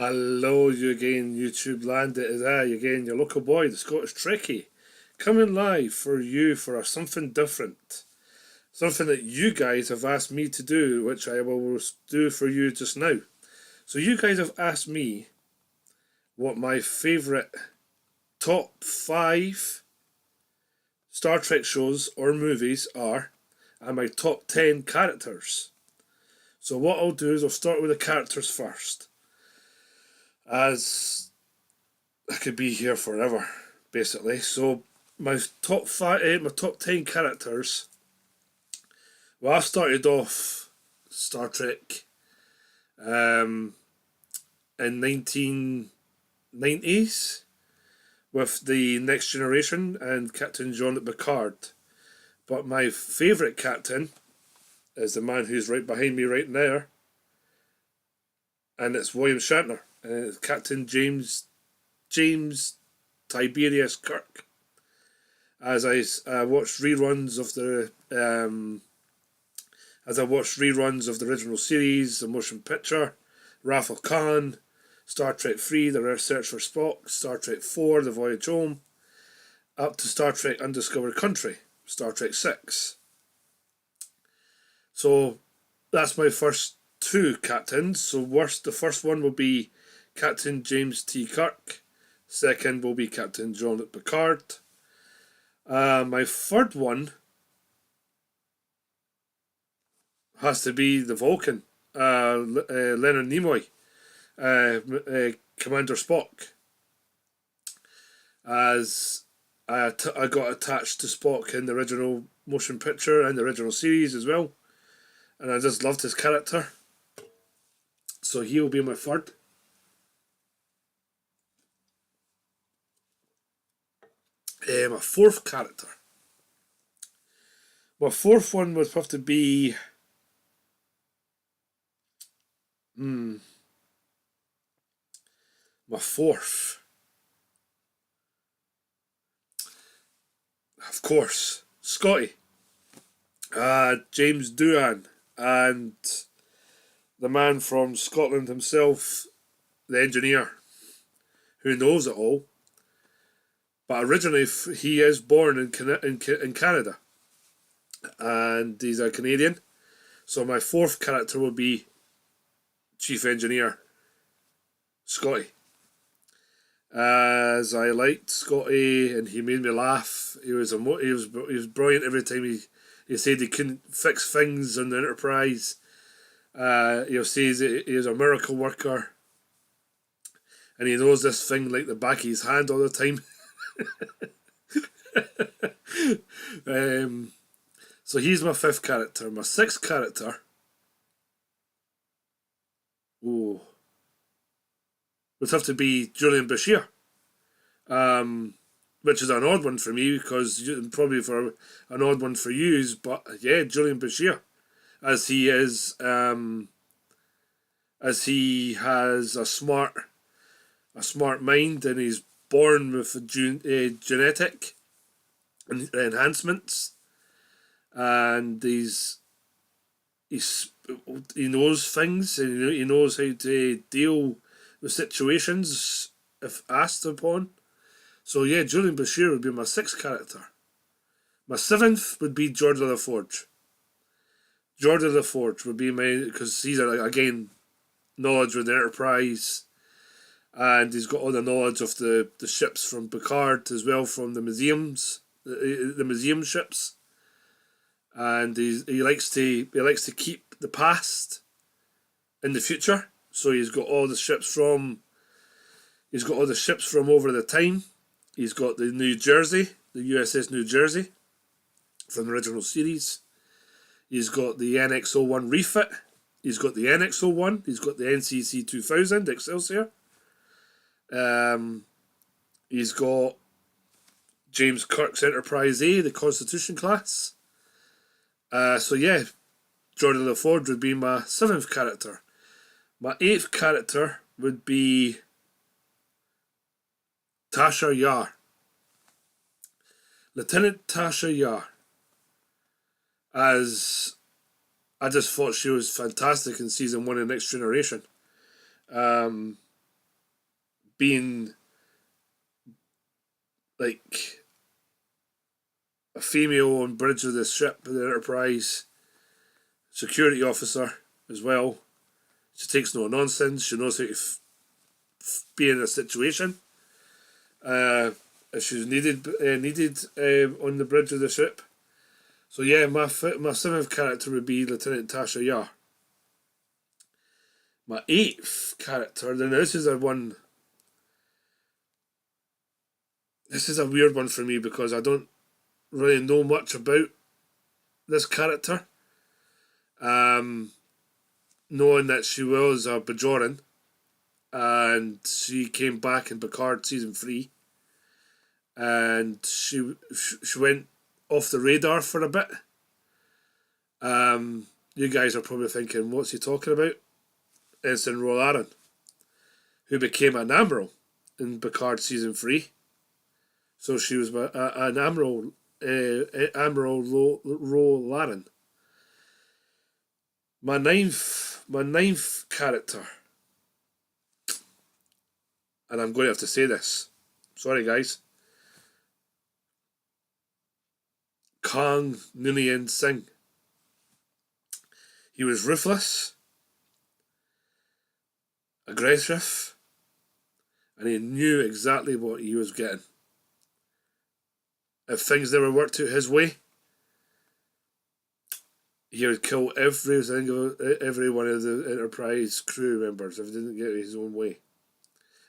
Hello, you again, YouTube land. It is I again, your local boy, the Scottish Trekkie, coming live for you for something different. Something that you guys have asked me to do, which I will do for you just now. So, you guys have asked me what my favourite top 5 Star Trek shows or movies are, and my top 10 characters. So, what I'll do is I'll start with the characters first, as I could be here forever, basically. So my top 5, my top 10 characters. Well, I started off Star Trek in 1990s with the Next Generation and Captain Jean-Luc Picard. But my favourite captain is the man who's right behind me right now, and it's William Shatner. Captain James Tiberius Kirk. As I watched reruns of the original series, the motion picture, Wrath of Khan, Star Trek 3, The Search for Spock, Star Trek 4, The Voyage Home, up to Star Trek Undiscovered Country, Star Trek 6. So that's my first 2 captains. So the first one will be Captain James T. Kirk. Second will be Captain Jean-Luc Picard. My third one has to be the Vulcan, Leonard Nimoy, Commander Spock, as I got attached to Spock in the original motion picture and the original series as well, and I just loved his character. So he'll be my third. My fourth character. My fourth one would have to be my fourth. Of course, Scotty. James Doohan, and the man from Scotland himself, the engineer, who knows it all. But originally, he is born in Canada, and he's a Canadian. So my fourth character will be Chief Engineer Scotty, as I liked Scotty, and he made me laugh. He was brilliant every time he said he couldn't fix things on the Enterprise. He'll say he was a miracle worker, and he knows this thing like the back of his hand all the time. So he's my fifth character. My sixth character would have to be Julian Bashir, which is an odd one for me, because probably for an odd one for you, but yeah, Julian Bashir, as he has a smart mind, and he's born with genetic enhancements, and he knows things, and he knows how to deal with situations if asked upon. So yeah, Julian Bashir would be my sixth character. My seventh would be George LaForge. George LaForge would be because he's again knowledge with the Enterprise, and he's got all the knowledge of the ships from Picard as well, from the museums, the museum ships, and he likes to keep the past in the future. So he's got all the ships from over the time. He's got the New Jersey, the USS New Jersey, from the original series. He's got the NX-01 refit. He's got the NX-01. He's got the NCC 2000 Excelsior. He's got James Kirk's Enterprise A, the Constitution class. So yeah, Jordan LaForge would be my seventh character. My eighth character would be Tasha Yar. Lieutenant Tasha Yar. As I just thought she was fantastic in season 1 of Next Generation. being like a female on bridge of the ship, the Enterprise, security officer as well. She takes no nonsense. She knows how to be in a situation. If she's needed on the bridge of the ship. So yeah, my seventh character would be Lieutenant Tasha Yar. My eighth character, then this is a weird one for me because I don't really know much about this character. Knowing that she was a Bajoran and she came back in Picard season 3 and she went off the radar for a bit. You guys are probably thinking, what's he talking about? Ensign Rolaren, who became an Admiral in Picard season 3. So she was an Admiral, Admiral Rolaren. My ninth character, and I'm going to have to say this. Sorry, guys. Kang Noonien Singh. He was ruthless, aggressive, and he knew exactly what he was getting. If things never worked out his way, he would kill every one of the Enterprise crew members if he didn't get his own way.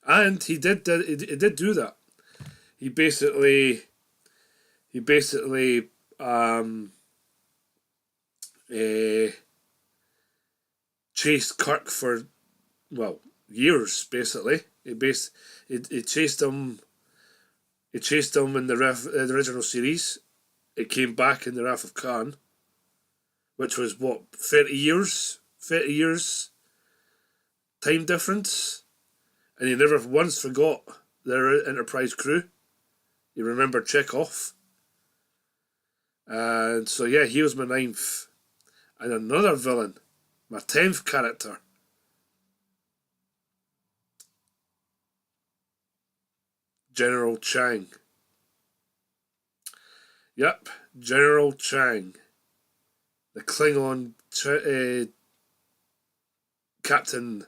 And he did do that. He basically chased Kirk for years. Basically, he chased him. He chased him in the original series. It came back in the Wrath of Khan, which was 30 years time difference, and he never once forgot their Enterprise crew. He remembered Chekhov. And so yeah, he was my ninth. And another villain, my 10th character, General Chang. Yep, General Chang, the Klingon captain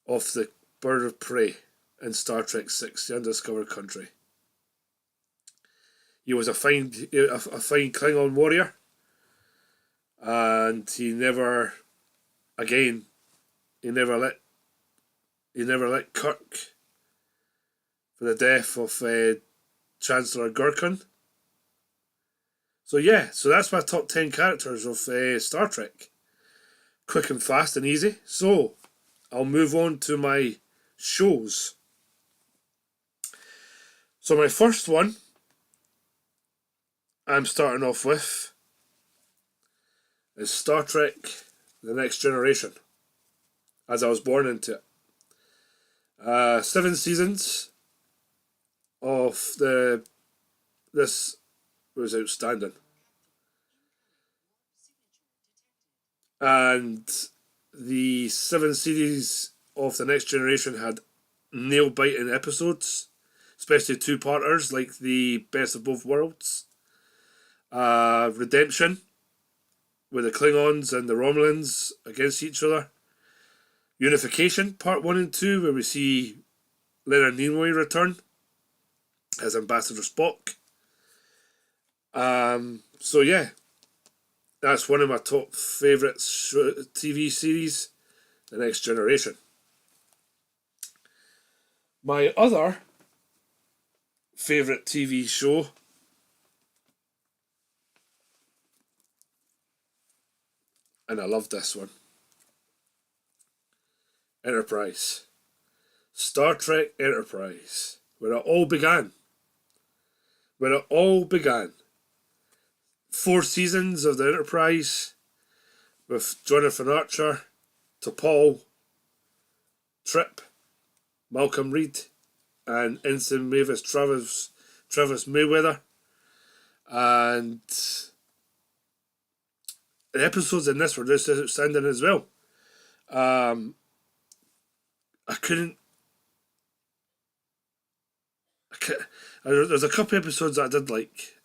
of the Bird of Prey in Star Trek VI, The Undiscovered Country. He was a fine Klingon warrior, and he never let Kirk for the death of Chancellor Gurkhan. So yeah, so that's my top 10 characters of Star Trek. Quick and fast and easy. So I'll move on to my shows. So my first one I'm starting off with is Star Trek The Next Generation, as I was born into it. 7 seasons of this was outstanding. And the 7 series of The Next Generation had nail-biting episodes, especially 2-parters like the Best of Both Worlds, Redemption, with the Klingons and the Romulans against each other, Unification, Part 1 and 2, where we see Leonard Nimoy return as Ambassador Spock. So yeah, that's one of my top favourite TV series, The Next Generation. My other favourite TV show and I love this one, Enterprise. Star Trek Enterprise, where it all began. 4 seasons of the Enterprise with Jonathan Archer, T'Pol, Trip, Malcolm Reed, and Ensign Mavis Travis Mayweather. And the episodes in this were just outstanding as well. I couldn't there's a couple episodes that I did like.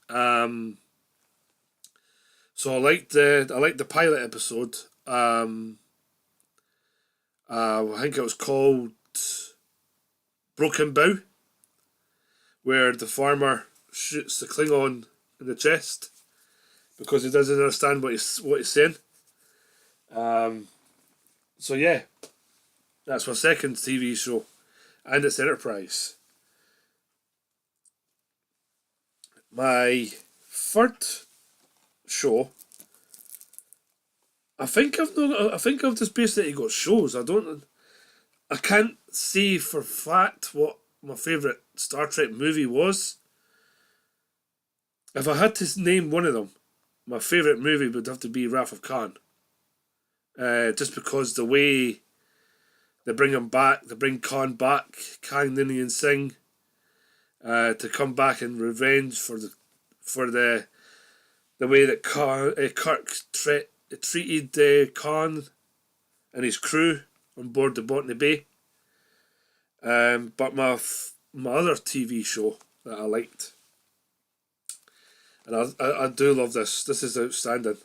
So I liked the pilot episode. I think it was called Broken Bow, where the farmer shoots the Klingon in the chest because he doesn't understand what he's saying. So yeah, that's my second TV show, and it's Enterprise. My third show, I think I've just basically got shows. I can't say for fact what my favourite Star Trek movie was. If I had to name one of them, my favourite movie would have to be Wrath of Khan. Just because the way they bring him back, they bring Khan back, Kang Ninian Singh, to come back in revenge for the way that Kirk treated Khan and his crew on board the Botany Bay. But my other TV show that I liked, and I do love this. This is outstanding.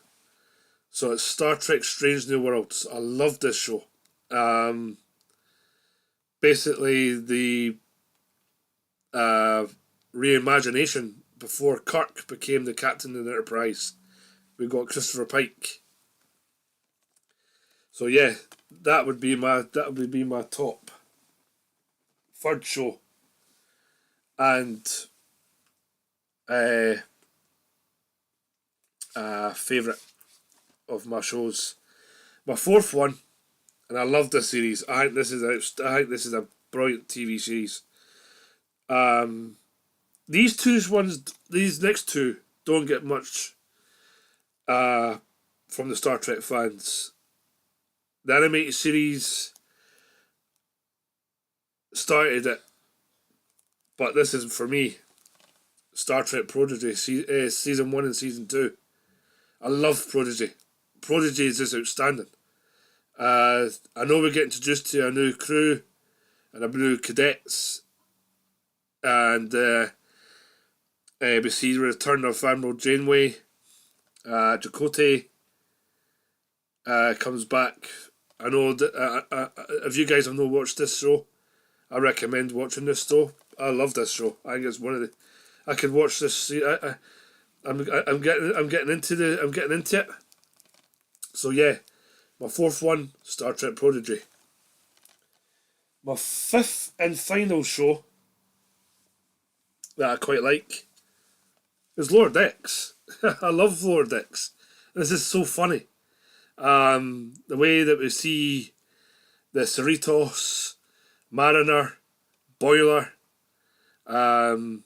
So it's Star Trek: Strange New Worlds. I love this show. Basically the reimagination before Kirk became the captain of the Enterprise. We got Christopher Pike. So yeah, that would be my top third show. And favourite of my shows. My fourth one, and I love this series. I think this is a brilliant TV series. These next two don't get much from the Star Trek fans. The animated series started it, but this is for me Star Trek Prodigy season 1 and season 2. I love Prodigy. Prodigy is just outstanding. I know we get introduced to a new crew and a new cadets, and we see the return of Admiral Janeway. Chakotay comes back. I know that if you guys have not watched this show, I recommend watching this show. I love this show. I think it's one of the. I could watch this. I'm getting into it. So yeah, my fourth one, Star Trek Prodigy. My fifth and final show that I quite like is Lower Decks. I love Lower Decks. This is so funny. The way that we see the Cerritos, Mariner, Boiler, the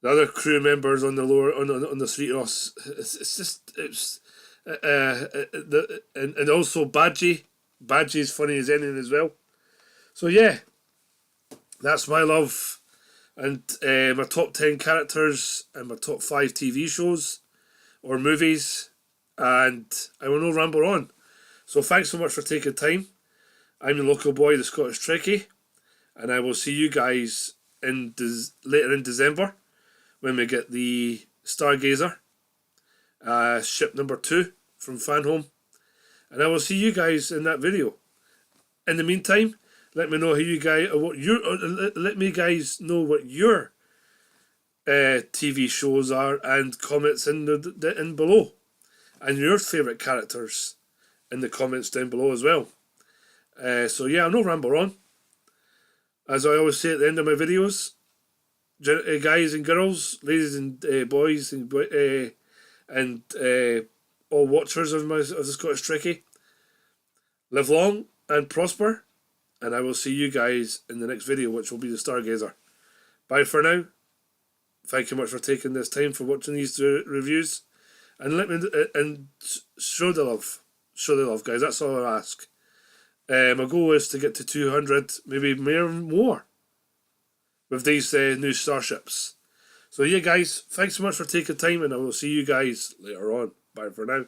other crew members on the Cerritos. And also Badgie. Badgie's funny as anything as well. So yeah, that's my love, and my top 10 characters and my top 5 TV shows or movies, and I will not ramble on. So thanks so much for taking time. I'm your local boy, the Scottish Trekkie, and I will see you guys later in December when we get the Stargazer, ship number 2 from Fan Home. And I will see you guys in that video. In the meantime, let me know let me guys know what your TV shows are, and comments in below, and your favourite characters in the comments down below as well. So yeah, I'll not ramble on. As I always say at the end of my videos, guys and girls, ladies and boys, and all watchers of the Scottish Trekkie, live long and prosper, and I will see you guys in the next video, which will be the Stargazer. Bye for now. Thank you much for taking this time for watching these reviews, and show the love, guys. That's all I ask. My goal is to get to 200, maybe more, with these new starships. So yeah, guys, thanks so much for taking time, and I will see you guys later on. Bye for now.